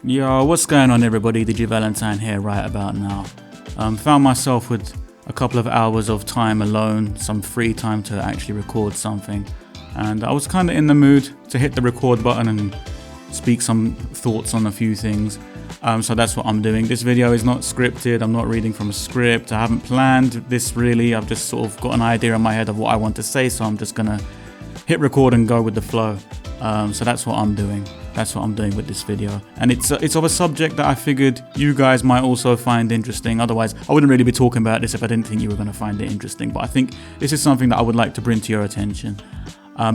Yo, what's going on everybody, DJ Valentine here right about now. Found myself with a couple of hours of time alone, some free time to actually record something, and I was kind of in the mood to hit the record button and speak some thoughts on a few things. So that's what I'm doing. This video is not scripted, I'm not reading from a script, I haven't planned this really, I've just sort of got an idea in my head of what I want to say, so I'm just gonna hit record and go with the flow. So that's what I'm doing. That's what I'm doing with this video, and it's of a subject that I figured you guys might also find interesting. Otherwise, I wouldn't really be talking about this if I didn't think you were going to find it interesting. But I think this is something that I would like to bring to your attention.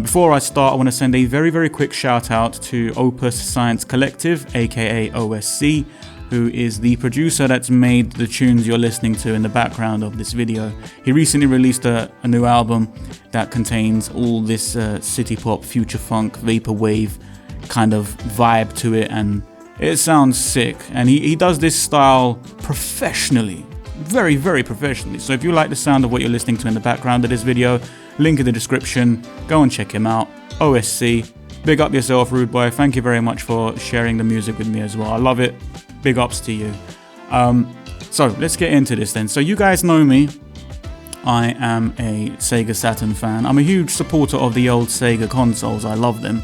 Before I start, I want to send a very quick shout out to Opus Science Collective, aka OSC, who is the producer that's made the tunes you're listening to in the background of this video. He recently released a new album that contains all this city pop, future funk, vaporwave kind of vibe to it, and it sounds sick. And he does this style professionally, very professionally. So if you like the sound of what you're listening to in the background of this video, link in the description, go and check him out. OSC, big up yourself, rude boy. Thank you very much for sharing the music with me as well. I love it. Big ups to you. So let's get into this then. So you guys know me. I am a SEGA Saturn fan. I'm a huge supporter of the old SEGA consoles. I love them.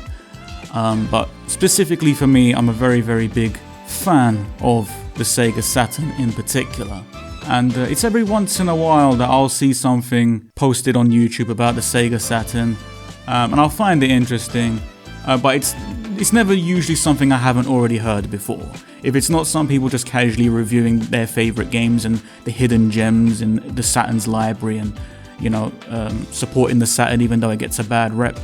But specifically for me, I'm a very big fan of the SEGA Saturn in particular. And it's every once in a while that I'll see something posted on YouTube about the SEGA Saturn, and I'll find it interesting, but it's never usually something I haven't already heard before. If it's not some people just casually reviewing their favorite games and the hidden gems in the Saturn's library and, you know, supporting the Saturn even though it gets a bad rep.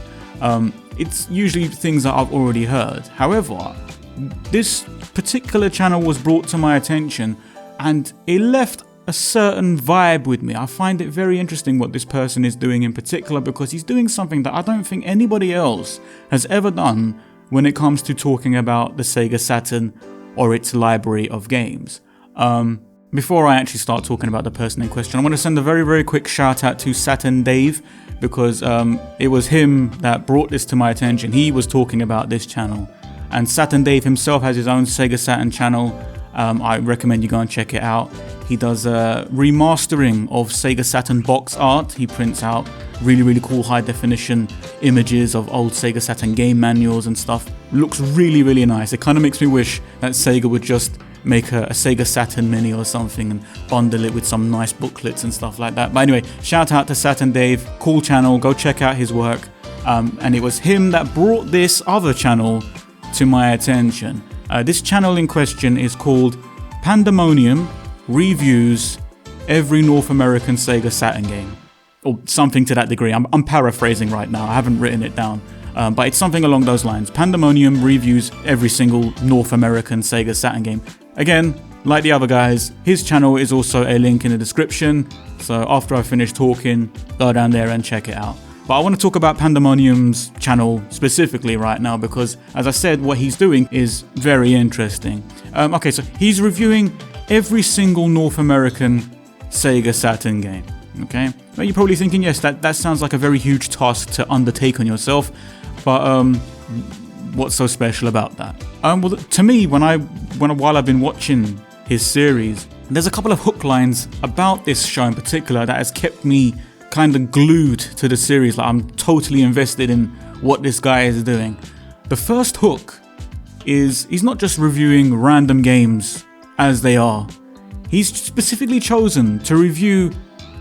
It's usually things that I've already heard. However, this particular channel was brought to my attention and it left a certain vibe with me. I find it very interesting what this person is doing in particular, because he's doing something that I don't think anybody else has ever done when it comes to talking about the SEGA Saturn or its library of games. Before I actually start talking about the person in question, I want to send a very quick shout out to SaturnDave, because it was him that brought this to my attention. He was talking about this channel, and SaturnDave himself has his own SEGA Saturn channel. I recommend you go and check it out. He does remastering of SEGA Saturn box art. He prints out really cool high definition images of old SEGA Saturn game manuals and stuff. Looks really nice. It kind of makes me wish that Sega would just make a SEGA Saturn mini or something and bundle it with some nice booklets and stuff like that. But anyway, shout out to SaturnDave, cool channel, go check out his work. And it was him that brought this other channel to my attention. This channel in question is called PandaMonium Reviews Every North American SEGA Saturn Game, or something to that degree. I'm paraphrasing right now, I haven't written it down. But it's something along those lines. PandaMonium reviews every single North American SEGA Saturn game. Again, like the other guys, his channel is also a link in the description. So after I finish talking, go down there and check it out. But I want to talk about PandaMonium's channel specifically right now, because as I said, what he's doing is very interesting. Okay, so he's reviewing every single North American SEGA Saturn game. Okay, well, you're probably thinking, yes, that sounds like a very huge task to undertake on yourself. But what's so special about that? Well, to me, while I've been watching his series, there's a couple of hook lines about this show in particular that has kept me kind of glued to the series. Like, I'm totally invested in what this guy is doing. The first hook is he's not just reviewing random games as they are. He's specifically chosen to review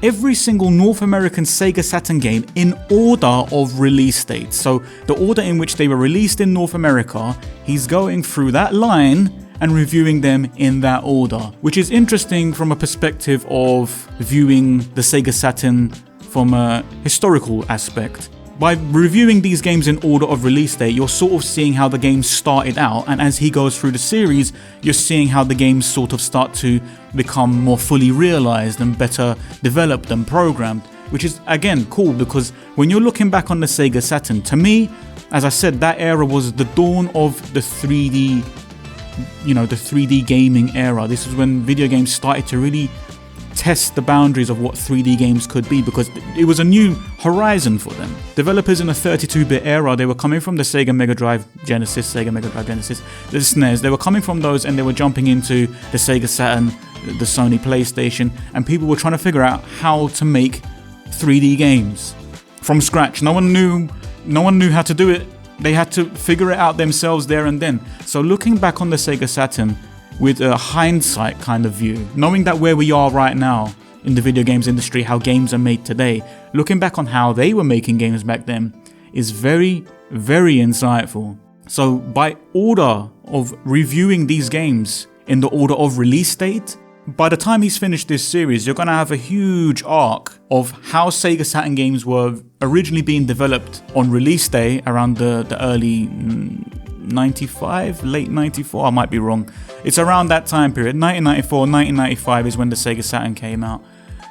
every single North American SEGA Saturn game in order of release date. So the order in which they were released in North America, he's going through that line and reviewing them in that order, which is interesting from a perspective of viewing the SEGA Saturn from a historical aspect. By reviewing these games in order of release date, you're sort of seeing how the game started out, and as he goes through the series, you're seeing how the games sort of start to become more fully realized and better developed and programmed, which is again cool, because when you're looking back on the SEGA Saturn, to me, as I said, that era was the dawn of the 3D, the 3D gaming era. This was when video games started to really test the boundaries of what 3D games could be, because it was a new horizon for them. Developers in the 32-bit era, they were coming from the Sega Mega Drive Genesis, the SNES, they were coming from those and they were jumping into the Sega Saturn, the Sony PlayStation, and people were trying to figure out how to make 3D games from scratch. No one knew how to do it. They had to figure it out themselves there and then. So looking back on the Sega Saturn with a hindsight kind of view, knowing that where we are right now in the video games industry, how games are made today, looking back on how they were making games back then is very, very insightful. So by order of reviewing these games in the order of release date, by the time he's finished this series, you're going to have a huge arc of how Sega Saturn games were originally being developed on release day around the early 95, late 94, I might be wrong. It's around that time period, 1994, 1995 is when the Sega Saturn came out.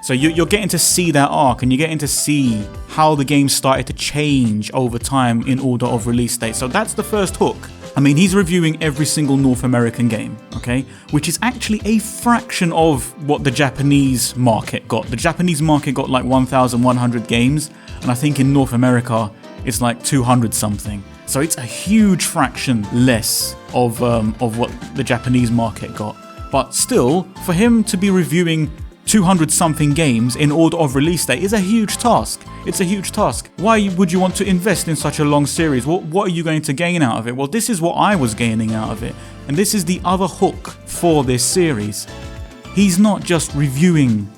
So you're getting to see that arc, and you're getting to see how the game started to change over time in order of release date. So that's the first hook. I mean, he's reviewing every single North American game, okay? Which is actually a fraction of what the Japanese market got. The Japanese market got like 1,100 games, and I think in North America, it's like 200 something. So it's a huge fraction less of what the Japanese market got. But still, for him to be reviewing 200 something games in order of release date is a huge task. It's a huge task. Why would you want to invest in such a long series? What are you going to gain out of it? Well, this is what I was gaining out of it. And this is the other hook for this series. He's not just reviewing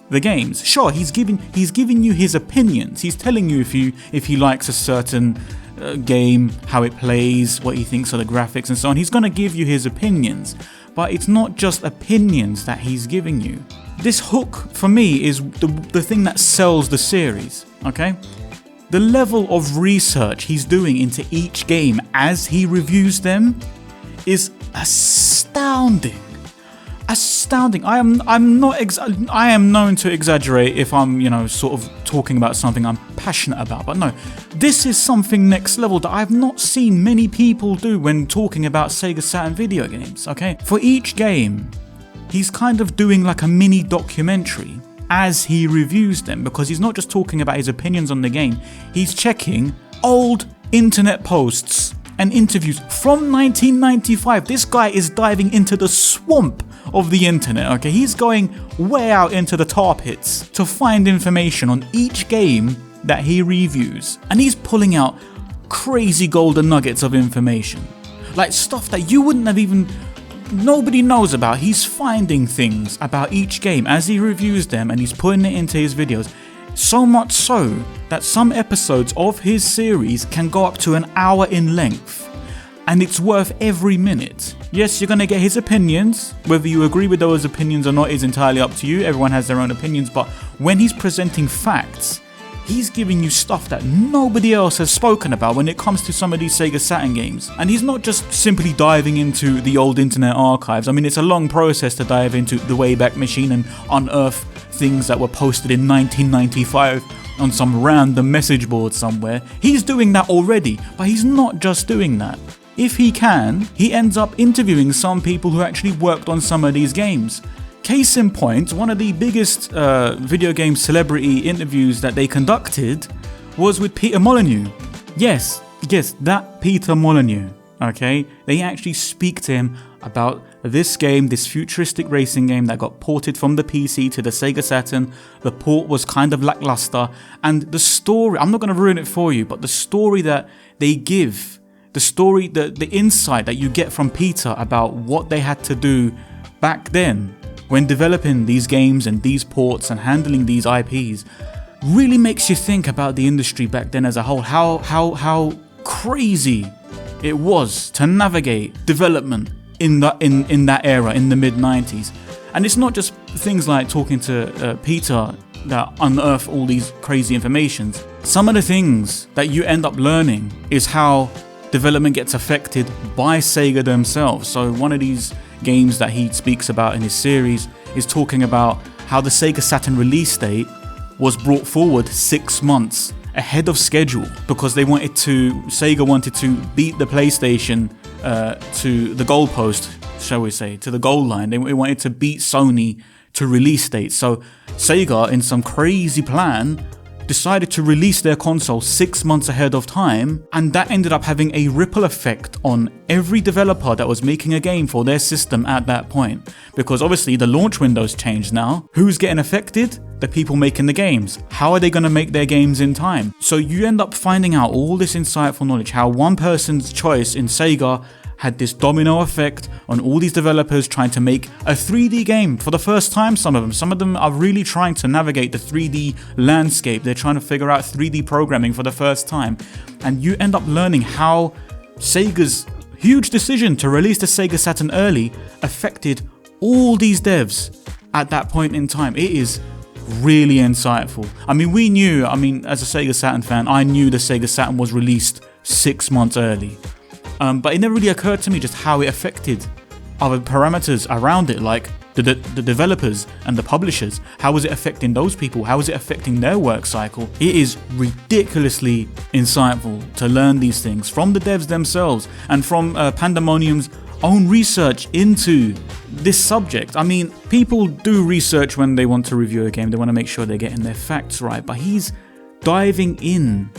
the games. Sure, he's giving you his opinions. He's telling you if he likes a certain game, how it plays, what he thinks of the graphics and so on. He's going to give you his opinions. But it's not just opinions that he's giving you. This hook, for me, is the thing that sells the series, okay? The level of research he's doing into each game as he reviews them is astounding. Astounding. I am known to exaggerate if I'm, sort of talking about something I'm passionate about, but no, this is something next level that I've not seen many people do when talking about Sega Saturn video games, okay? For each game, he's kind of doing like a mini documentary as he reviews them, because he's not just talking about his opinions on the game, he's checking old internet posts and interviews from 1995. This guy is diving into the swamp of the internet, okay? He's going way out into the tar pits to find information on each game that he reviews, and he's pulling out crazy golden nuggets of information, like stuff that you wouldn't have even nobody knows about. He's finding things about each game as he reviews them, and he's putting it into his videos. So much so that some episodes of his series can go up to an hour in length, and it's worth every minute. Yes, you're going to get his opinions. Whether you agree with those opinions or not is entirely up to you. Everyone has their own opinions, but when he's presenting facts, he's giving you stuff that nobody else has spoken about when it comes to some of these Sega Saturn games. And he's not just simply diving into the old internet archives. I mean, it's a long process to dive into the Wayback Machine and unearth things that were posted in 1995 on some random message board somewhere. He's doing that already, but he's not just doing that. If he can, he ends up interviewing some people who actually worked on some of these games. Case in point, one of the biggest video game celebrity interviews that they conducted was with Peter Molyneux. Yes, that Peter Molyneux, okay? They actually speak to him about this game, this futuristic racing game that got ported from the PC to the Sega Saturn. The port was kind of lackluster, and the story, I'm not going to ruin it for you, but the story that they give, the story, the insight that you get from Peter about what they had to do back then when developing these games and these ports and handling these IPs, really makes you think about the industry back then as a whole. How crazy it was to navigate development in that era, in the mid-90s. And it's not just things like talking to Peter that unearth all these crazy informations. Some of the things that you end up learning is how development gets affected by Sega themselves. So one of these games that he speaks about in his series is talking about how the Sega Saturn release date was brought forward 6 months ahead of schedule because Sega wanted to beat the PlayStation to the goalpost, shall we say, to the goal line. They wanted to beat Sony to release dates. So Sega, in some crazy plan, decided to release their console 6 months ahead of time, and that ended up having a ripple effect on every developer that was making a game for their system at that point. Because obviously the launch window's changed now. Who's getting affected? The people making the games. How are they going to make their games in time? So you end up finding out all this insightful knowledge, how one person's choice in Sega had this domino effect on all these developers trying to make a 3D game for the first time. Some of them are really trying to navigate the 3D landscape. They're trying to figure out 3D programming for the first time. And you end up learning how Sega's huge decision to release the Sega Saturn early affected all these devs at that point in time. It is really insightful. I mean, as a Sega Saturn fan, I knew the Sega Saturn was released 6 months early. But it never really occurred to me just how it affected other parameters around it, like the developers and the publishers. How was it affecting those people? How was it affecting their work cycle? It is ridiculously insightful to learn these things from the devs themselves and from PandaMonium's own research into this subject. I mean, people do research when they want to review a game. They want to make sure they're getting their facts right, but he's diving in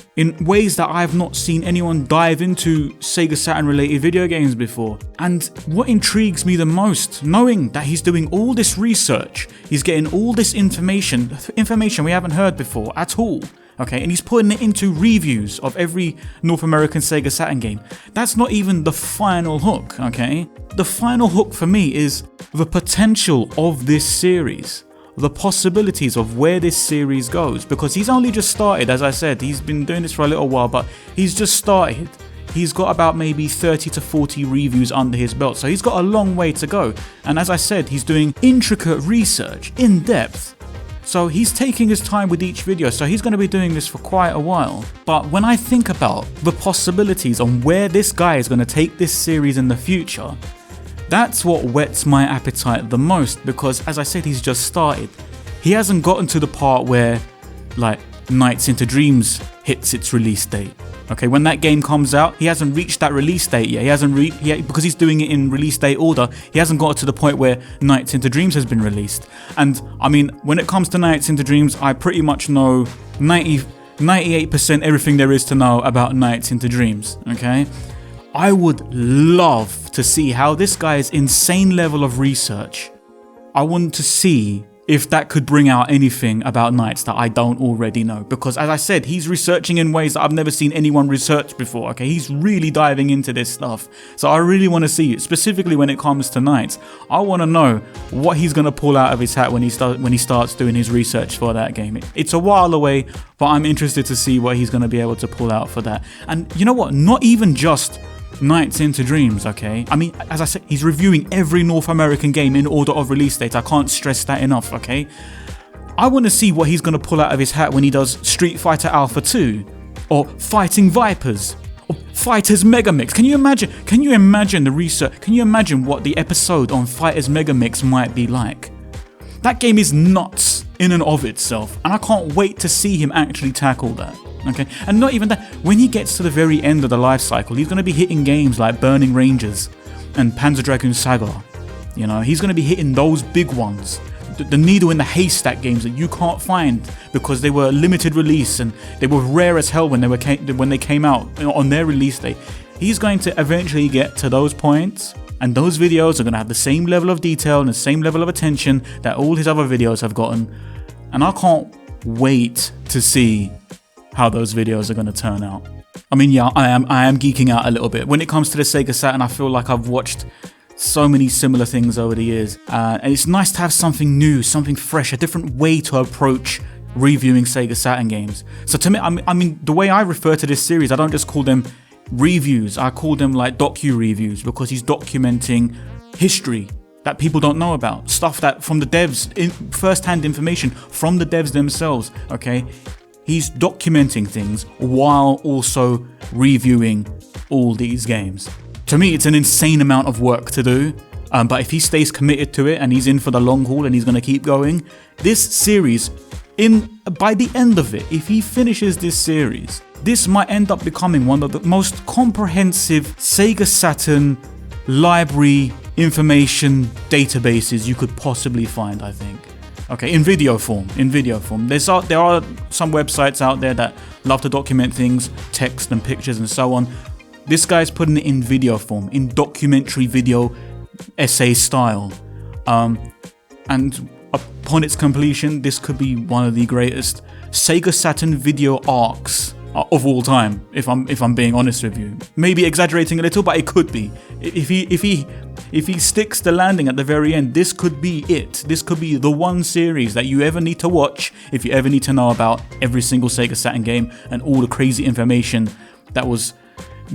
ways that I've not seen anyone dive into Sega Saturn related video games before. And what intrigues me the most, knowing that he's doing all this research, he's getting all this information we haven't heard before at all, okay, and he's putting it into reviews of every North American Sega Saturn game. That's not even the final hook, okay? The final hook for me is the potential of this series. The possibilities of where this series goes, because he's only just started. As I said, he's been doing this for a little while, but he's just started. He's got about maybe 30 to 40 reviews under his belt, so he's got a long way to go. And as I said, he's doing intricate research, in depth. So he's taking his time with each video, so he's going to be doing this for quite a while. But when I think about the possibilities on where this guy is going to take this series in the future, that's what whets my appetite the most, because as I said, he's just started. He hasn't gotten to the part where, like, Nights into Dreams hits its release date. Okay, when that game comes out, he hasn't reached that release date yet. Because he's doing it in release date order, he hasn't got to the point where Nights into Dreams has been released. And I mean, when it comes to Nights into Dreams, I pretty much know 98% everything there is to know about Nights into Dreams, okay? I would love to see how this guy's insane level of research, I want to see if that could bring out anything about Nights that I don't already know. Because as I said, he's researching in ways that I've never seen anyone research before, okay? He's really diving into this stuff. So I really want to see it, specifically when it comes to Nights. I want to know what he's going to pull out of his hat when he starts doing his research for that game. It's a while away, but I'm interested to see what he's going to be able to pull out for that. And you know what? Not even just Nights into Dreams, okay? I mean, as I said, he's reviewing every North American game in order of release date. I can't stress that enough, okay? I want to see what he's going to pull out of his hat when he does Street Fighter Alpha 2 or Fighting Vipers or Fighters Megamix. Can you imagine the research? Can you imagine what the episode on Fighters Megamix might be like? That game is nuts in and of itself, and I can't wait to see him actually tackle that. Okay, and not even that, when he gets to the very end of the life cycle, he's going to be hitting games like Burning Rangers and Panzer Dragoon Saga. You know, he's going to be hitting those big ones, the needle in the haystack games that you can't find because they were limited release and they were rare as hell when they came out on their release date. He's going to eventually get to those points, and those videos are going to have the same level of detail and the same level of attention that all his other videos have gotten. And I can't wait to see how those videos are going to turn out. I mean, yeah, I am geeking out a little bit. When it comes to the Sega Saturn, I feel like I've watched so many similar things over the years. And it's nice to have something new, something fresh, a different way to approach reviewing Sega Saturn games. So to me, I mean, the way I refer to this series, I don't just call them reviews. I call them like docu-reviews, because he's documenting history that people don't know about. Stuff that from the devs, first-hand information from the devs themselves, okay? He's documenting things while also reviewing all these games. To me, it's an insane amount of work to do, but if he stays committed to it and he's in for the long haul and he's going to keep going, this series, by the end of it, if he finishes this series, this might end up becoming one of the most comprehensive Sega Saturn library information databases you could possibly find, I think. Okay, in video form. There are some websites out there that love to document things, text and pictures and so on. This guy's putting it in video form, in documentary video essay style. And upon its completion, this could be one of the greatest SEGA Saturn video arcs of all time, if I'm being honest with you. Maybe exaggerating a little, but it could be. If he sticks the landing at the very end, this could be it. This could be the one series that you ever need to watch if you ever need to know about every single SEGA Saturn game and all the crazy information that was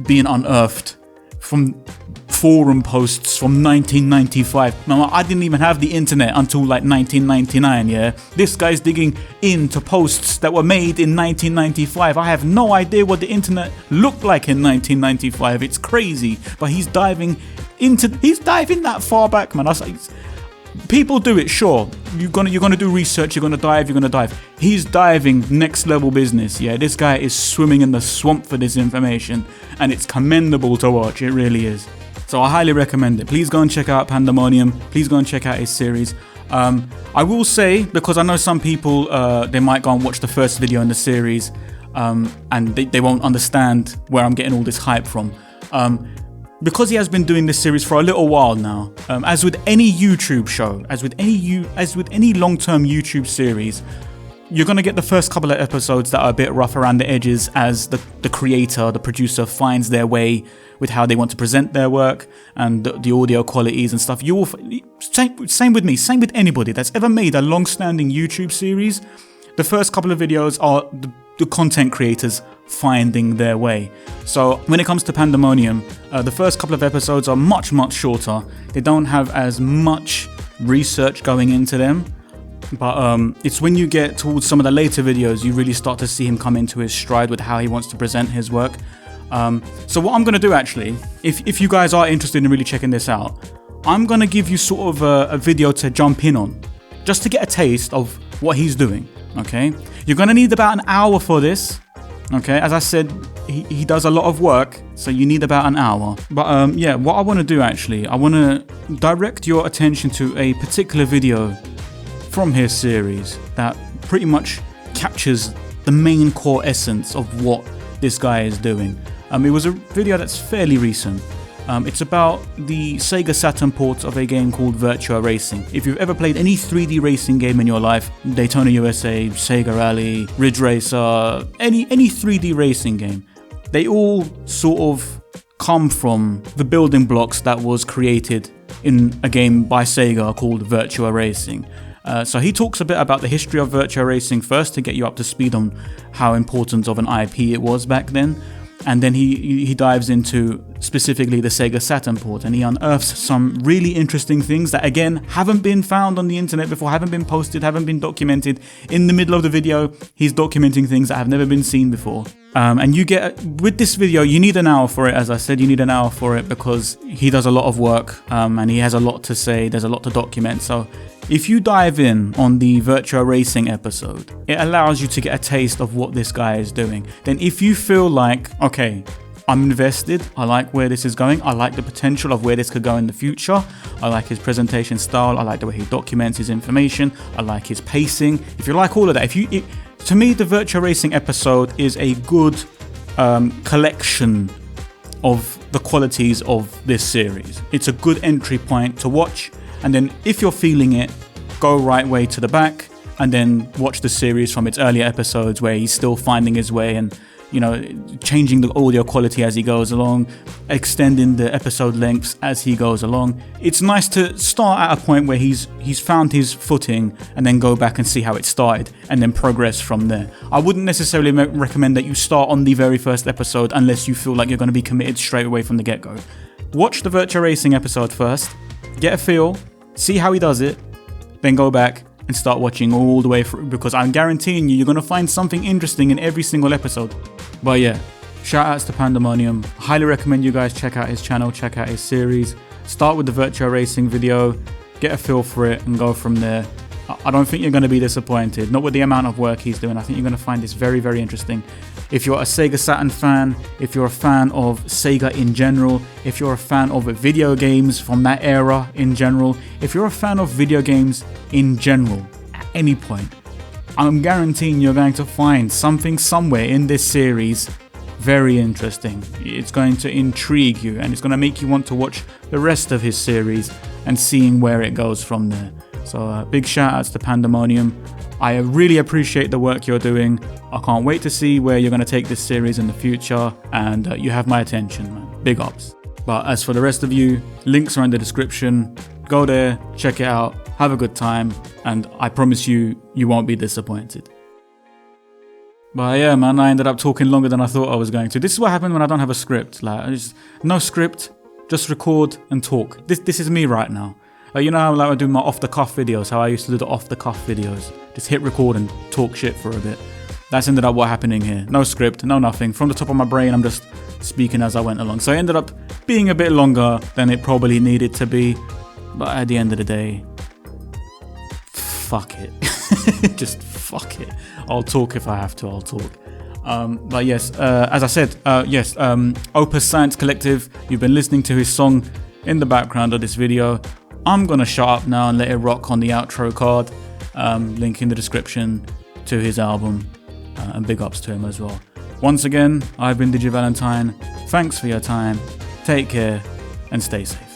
being unearthed from forum posts from 1995. Now, I didn't even have the internet until like 1999, yeah? This guy's digging into posts that were made in 1995. I have no idea what the internet looked like in 1995. It's crazy. But he's diving that far back, man. I was like, people do it, sure. You're gonna do research, you're gonna dive. He's diving next level business, yeah? This guy is swimming in the swamp for this information, and it's commendable to watch, it really is. So I highly recommend it. Please go and check out PandaMonium. Please go and check out his series. I will say, because I know some people, they might go and watch the first video in the series, and they won't understand where I'm getting all this hype from. Because he has been doing this series for a little while now, as with any YouTube show, as with any long-term YouTube series, you're going to get the first couple of episodes that are a bit rough around the edges as the creator, the producer finds their way with how they want to present their work and the audio qualities and stuff. You will same with me, same with anybody that's ever made a long-standing YouTube series. The first couple of videos are the content creators finding their way. So when it comes to PandaMonium, the first couple of episodes are much shorter. They don't have as much research going into them. But it's when you get towards some of the later videos, you really start to see him come into his stride with how he wants to present his work. So what I'm going to do actually, if you guys are interested in really checking this out, I'm going to give you sort of a video to jump in on, just to get a taste of what he's doing, okay? You're going to need about an hour for this, okay? As I said, he does a lot of work, so you need about an hour. But yeah, what I want to do actually, I want to direct your attention to a particular video from his series that pretty much captures the main core essence of what this guy is doing. It was a video that's fairly recent. It's about the SEGA Saturn port of a game called Virtua Racing. If you've ever played any 3D racing game in your life, Daytona USA, Sega Rally, Ridge Racer, any 3D racing game, they all sort of come from the building blocks that was created in a game by Sega called Virtua Racing. So he talks a bit about the history of Virtua Racing first to get you up to speed on how important of an IP it was back then. And then he dives into specifically the SEGA Saturn port, and he unearths some really interesting things that again haven't been found on the internet before, haven't been posted, haven't been documented. In the middle of the video, he's documenting things that have never been seen before. And you get, with this video, you need an hour for it. As I said, you need an hour for it because he does a lot of work, and he has a lot to say, there's a lot to document. So if you dive in on the Virtua Racing episode, it allows you to get a taste of what this guy is doing. Then if you feel like, okay, I'm invested, I like where this is going, I like the potential of where this could go in the future, I like his presentation style, I like the way he documents his information, I like his pacing. If you like all of that, to me the Virtua Racing episode is a good collection of the qualities of this series. It's a good entry point to watch, and then if you're feeling it, go right way to the back and then watch the series from its earlier episodes where he's still finding his way and, you know, changing the audio quality as he goes along, extending the episode lengths as he goes along. It's nice to start at a point where he's found his footing and then go back and see how it started and then progress from there. I wouldn't necessarily recommend that you start on the very first episode unless you feel like you're going to be committed straight away from the get-go. Watch the Virtua Racing episode first, get a feel, see how he does it, then go back and start watching all the way through, because I'm guaranteeing you're going to find something interesting in every single episode. But yeah, shout outs to PandaMonium. Highly recommend you guys check out his channel, check out his series. Start with the Virtua Racing video, get a feel for it and go from there. I don't think you're going to be disappointed, not with the amount of work he's doing. I think you're going to find this very, very interesting. If you're a SEGA Saturn fan, if you're a fan of Sega in general, if you're a fan of video games from that era in general, if you're a fan of video games in general, any point, I'm guaranteeing you're going to find something somewhere in this series very interesting. It's going to intrigue you, and it's going to make you want to watch the rest of his series and seeing where it goes from there. So big shout outs to PandaMonium. I really appreciate the work you're doing. I can't wait to see where you're going to take this series in the future, and you have my attention, man. Big ups. But as for the rest of you, links are in the description. Go there, check it out, have a good time, and I promise you, you won't be disappointed. But yeah, man, I ended up talking longer than I thought I was going to. This is what happened when I don't have a script. Like, no script, just record and talk. This is me right now. Like, you know how I do my off-the-cuff videos, how I used to do the off-the-cuff videos. Just hit record and talk shit for a bit. That's ended up what happening here. No script, no nothing. From the top of my brain, I'm just speaking as I went along. So it ended up being a bit longer than it probably needed to be. But at the end of the day, fuck it. Just fuck it. I'll talk if I have to, I'll talk. But yes, as I said, Opus Science Collective, you've been listening to his song in the background of this video. I'm gonna shut up now and let it rock on the outro card. Link in the description to his album, and big ups to him as well. Once again, I've been DigiValentine. Thanks for your time. Take care and stay safe.